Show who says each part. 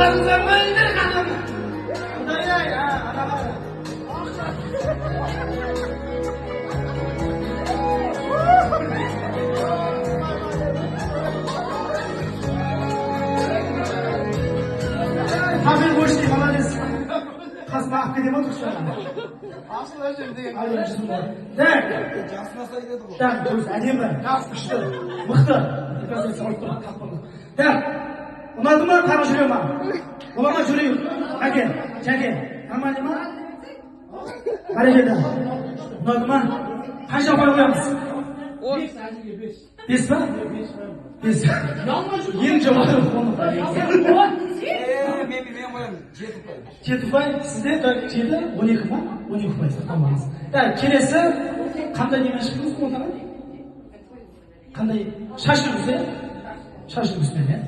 Speaker 1: Балаңызға мөлдір қадам. Құдай-ай, аналар. Haber boş değil, молодец. Kasma hakkı değil mi otursun?
Speaker 2: Asıl özür dilerim.
Speaker 1: Hayır, şimdi. Tak.
Speaker 2: Jasmasa gidedi bu.
Speaker 1: Так, то есть әдемі, күшті, мықты. Депозиция алып тұр, қақпаны. Так, ұнады ма, тағы жүре ма? Бола ма жүрейік? Әке, жәке, нормально ма? Бәрекелді. Ұнады ма? Қанша апай қоямыз? 5 па? 5. Ең жаманы оны.
Speaker 2: Men qo'yaman. 7 qo'y.
Speaker 1: 7 пай, sizde 7, 12 ма? 12 пай сақтамаңыз. Так, келесі қандай немен шықтыңыз бұл отаға? Қандай? Шаш үлгісі? Шаш үлгісімен,